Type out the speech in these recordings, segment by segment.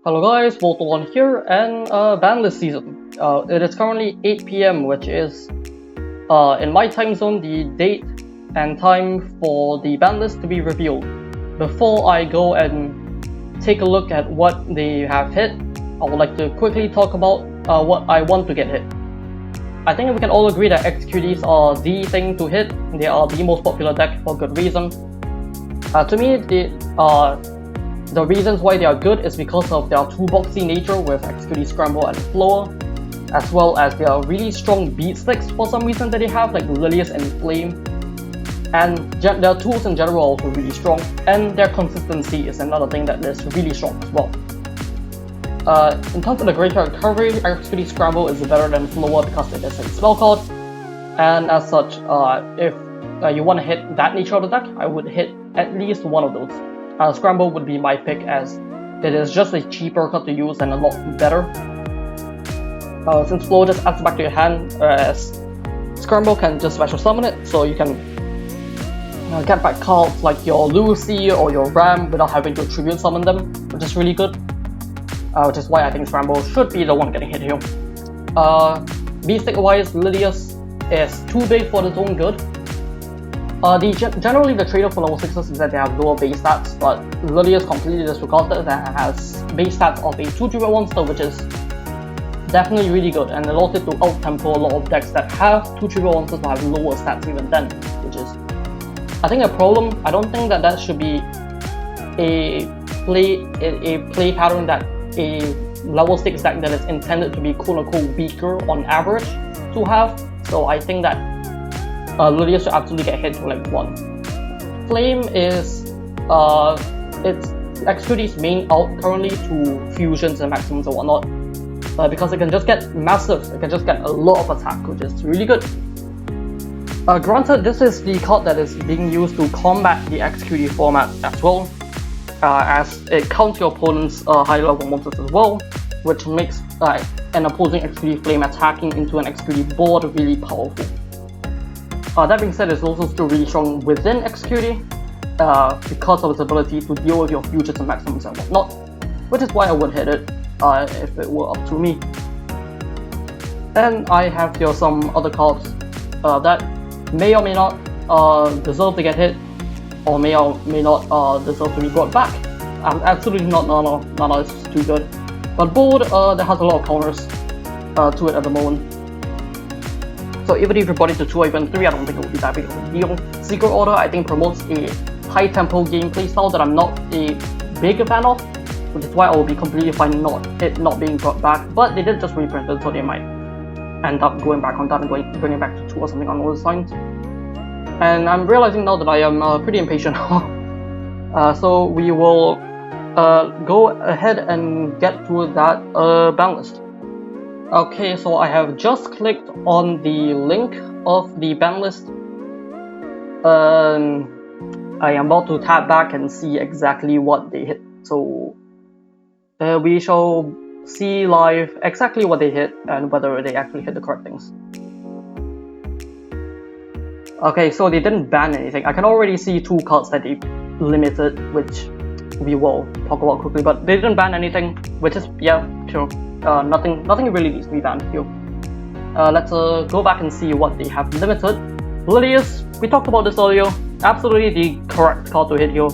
Hello guys, Volto1 here, and Banlist season. It is currently 8 p.m, which is, in my time zone, the date and time for the Banlist to be revealed. Before I go and take a look at what they have hit, I would like to quickly talk about what I want to get hit. I think we can all agree that XQDs are the thing to hit. They are the most popular deck for good reason. To me, the reasons why they are good is because of their toolboxy nature with XQD Scramble and Flower, as well as their really strong beat sticks for some reason that they have, like Lilius and Flame. And their tools in general are also really strong, and their consistency is another thing that is really strong as well. In terms of the graveyard recovery, XQD Scramble is better than Flower because it is a spell card, and as such, if you want to hit that nature of the deck, I would hit at least one of those. Scramble would be my pick as it is just a cheaper card to use and a lot better. Since Flow just adds back to your hand, whereas Scramble can just special summon it, so you can get back cards like your Lucy or your Ram without having to tribute summon them, which is really good. Which is why I think Scramble should be the one getting hit here. B-stick wise, Lilius is too big for its own good. Generally the trade-off for level 6s is that they have lower base stats, but Lilius completely disregards that and has base stats of a 2-3 monster, which is definitely really good, and allows it to out-tempo a lot of decks that have 2-3 monsters but have lower stats even then, which is, I think, a problem. I don't think that should be a play pattern that a level 6 deck that is intended to be quote-unquote weaker on average to have, so I think that Lilius should absolutely get hit to like 1. Flame is it's XQD's main out currently to fusions and maximums and whatnot, because it can just get massive, it can just get a lot of attack, which is really good. Granted, this is the card that is being used to combat the XQD format as well, as it counts your opponent's high level monsters as well, which makes an opposing XQD Flame attacking into an XQD board really powerful. That being said, it's also still really strong within XQD because of its ability to deal with your futures and maximums and whatnot, which is why I would hit it if it were up to me. And I have here some other cards that may or may not deserve to get hit, or may or may not deserve to be brought back. Absolutely not, none of this is too good. But Bold, that has a lot of counters to it at the moment. So even if you brought it to 2 or even 3, I don't think it would be that big of a deal. Secret Order, I think, promotes a high tempo gameplay style that I'm not a big fan of, which is why I will be completely fine it not being brought back. But they did just reprint it, so they might end up going back on that and bringing it back to 2 or something on those lines. And I'm realizing now that I am pretty impatient. So we will go ahead and get to that ban list. Okay, so I have just clicked on the link of the ban list. I am about to tap back and see exactly what they hit. So we shall see live exactly what they hit and whether they actually hit the correct things. Okay, so they didn't ban anything. I can already see 2 cards that they limited, which we will talk about quickly, but they didn't ban anything, which is, yeah, sure. Nothing really needs to be banned here. Let's go back and see what they have limited. Lilius, we talked about this earlier. Absolutely the correct card to hit here.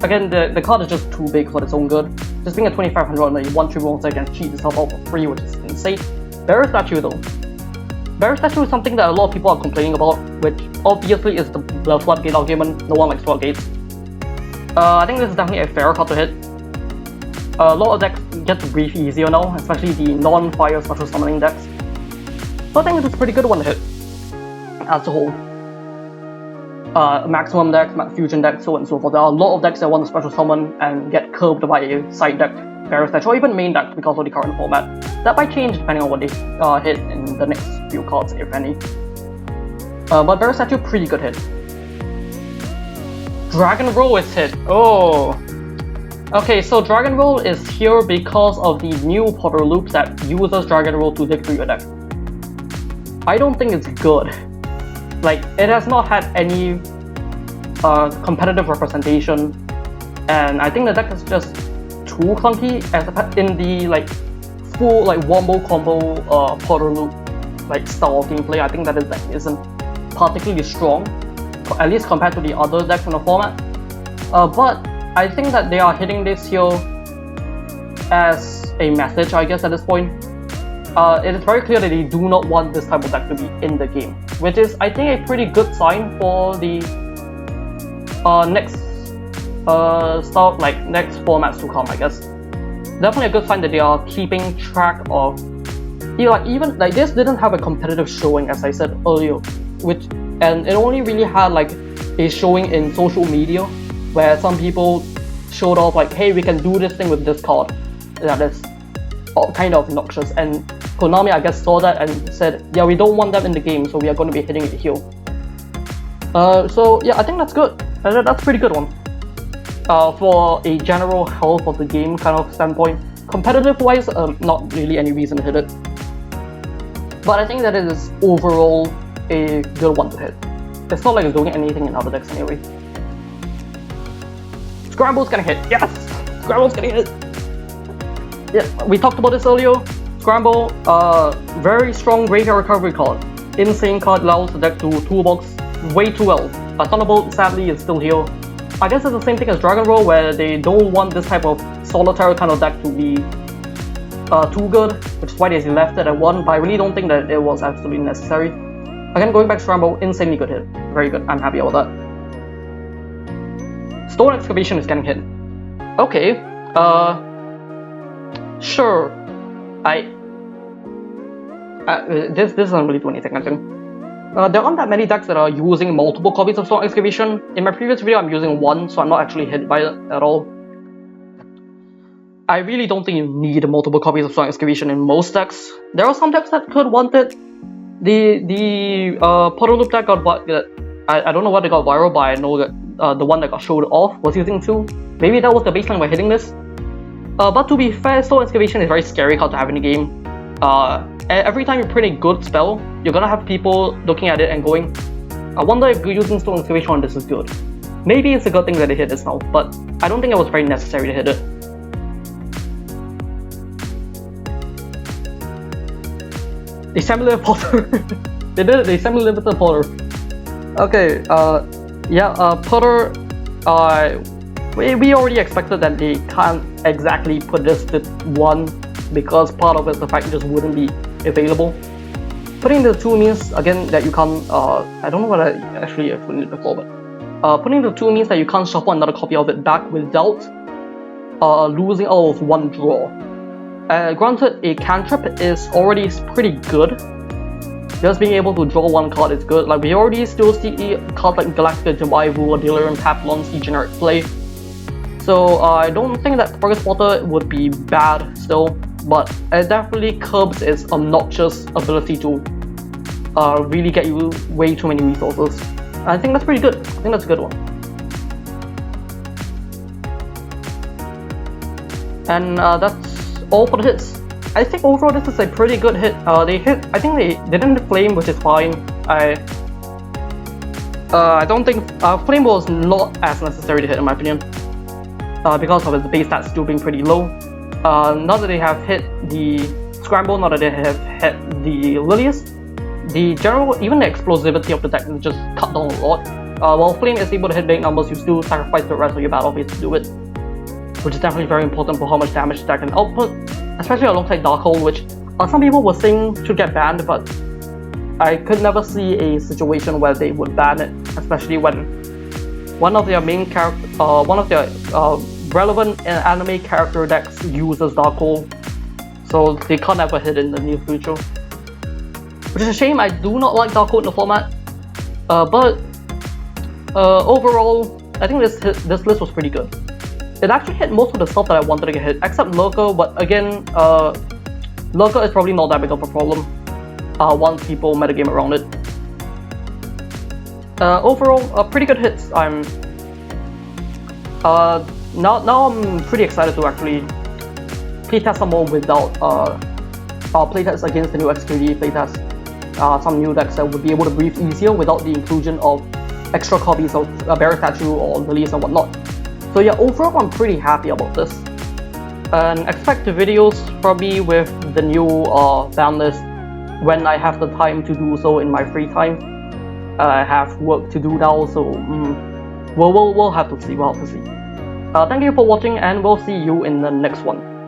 Again, the card is just too big for its own good. Just being a 2500 on a 1-3 monster can cheat itself out for free, which is insane. Barrier Statue though. Barrier Statue is something that a lot of people are complaining about, which obviously is the floodgate argument. No one likes floodgates. I think this is definitely a fair card to hit. A lot of decks get to breathe easier now, especially the non-fire special summoning decks. So I think this is a pretty good one to hit as a whole. Maximum decks, fusion decks, so on and so forth. There are a lot of decks that want to special summon and get curbed by a side deck, Barrier Statue, or even main deck because of the current format. That might change depending on what they hit in the next few cards, if any. But Barrier Statue, pretty good hit. Dragon Roll is hit. Oh. Okay, so Dragon Roll is here because of the new Portal Loops that uses Dragon Roll to dig through your deck. I don't think it's good. Like, it has not had any competitive representation, and I think the deck is just too clunky as in the like full like wombo combo portal loop like style of gameplay. I think that isn't particularly strong, at least compared to the other decks in the format. But I think that they are hitting this here as a message, I guess, at this point. It is very clear that they do not want this type of deck to be in the game, which is, I think, a pretty good sign for the next next formats to come, I guess. Definitely a good sign that they are keeping track of, even like this didn't have a competitive showing, as I said earlier, and it only really had like a showing in social media where some people showed off like, hey, we can do this thing with this card that is kind of obnoxious, and Konami, I guess, saw that and said, yeah, we don't want them in the game, so we are going to be hitting it here. So yeah, I think that's good. That's a pretty good one. For a general health of the game kind of standpoint. Competitive wise, not really any reason to hit it. But I think that it is overall a good one to hit. It's not like it's doing anything in other decks anyway. Scramble's gonna hit. Yes! Scramble's gonna hit. Yeah, we talked about this earlier. Scramble, very strong graveyard recovery card. Insane card, allows the deck to toolbox way too well. Thunderbolt, sadly, is still here. I guess it's the same thing as Dragon Roll, where they don't want this type of solitary kind of deck to be too good, which is why they left it at 1, but I really don't think that it was absolutely necessary. Again, going back to Scramble, insanely good hit. Very good, I'm happy about that. Stone Excavation is getting hit. Okay, sure. This doesn't really do anything, I think. There aren't that many decks that are using multiple copies of Stone Excavation. In my previous video, I'm using one, so I'm not actually hit by it at all. I really don't think you need multiple copies of Stone Excavation in most decks. There are some decks that could want it. The Portal Loop deck got I don't know what they got viral, but I know that the one that got showed off was using 2. Maybe that was the baseline we're hitting this. But to be fair, Stone Excavation is a very scary card to have in the game. Every time you print a good spell, you're gonna have people looking at it and going, I wonder if using Stone Excavation on this is good. Maybe it's a good thing that they hit this now, but I don't think it was very necessary to hit it. The semi-limited Potter. They did it, the semi-limited Potter. Okay, Potter, we already expected that they can't exactly put this to 1 because part of it is the fact it just wouldn't be available. Putting the 2 means, again, that you can't, I don't know what I actually explained it before, but putting the 2 means that you can't shuffle another copy of it back without losing all of 1 draw. Granted, a cantrip is already pretty good. Just being able to draw 1 card is good. Like, we already still see cards like Galactica Jawaivu or Delirium Papillon see generic play. So I don't think that Forest Water would be bad still, but it definitely curbs its obnoxious ability to really get you way too many resources. I think that's pretty good. I think that's a good one. And that's all for the hits. I think overall this is a pretty good hit. I think they didn't hit Flame, which is fine. I don't think Flame was not as necessary to hit in my opinion. Because of its base stats still being pretty low. Now that they have hit the Scramble, now that they have hit the Lilius, the general, even the explosivity of the deck is just cut down a lot. While Flame is able to hit big numbers, you still sacrifice the rest of your battle phase to do it, which is definitely very important for how much damage the deck can output, especially alongside Darkhold, which some people were saying should get banned, but I could never see a situation where they would ban it, especially when one of their main character, one of their relevant anime character decks uses Darkhold, so they can't ever hit in the near future. Which is a shame. I do not like Darkhold in the format, but overall, I think this list was pretty good. It actually hit most of the stuff that I wanted to get hit, except Lurker, but again, Lurker is probably not that big of a problem once people metagame around it. Overall, pretty good hits. Now I'm pretty excited to actually playtest some more without playtest against the new X3D playtest. Some new decks that would be able to breathe easier without the inclusion of extra copies of Barrier Statue or Lilies and whatnot. So yeah, overall I'm pretty happy about this. And expect the videos probably with the new Banlist when I have the time to do so in my free time. I have work to do now, so we'll have to see. Thank you for watching, and we'll see you in the next one.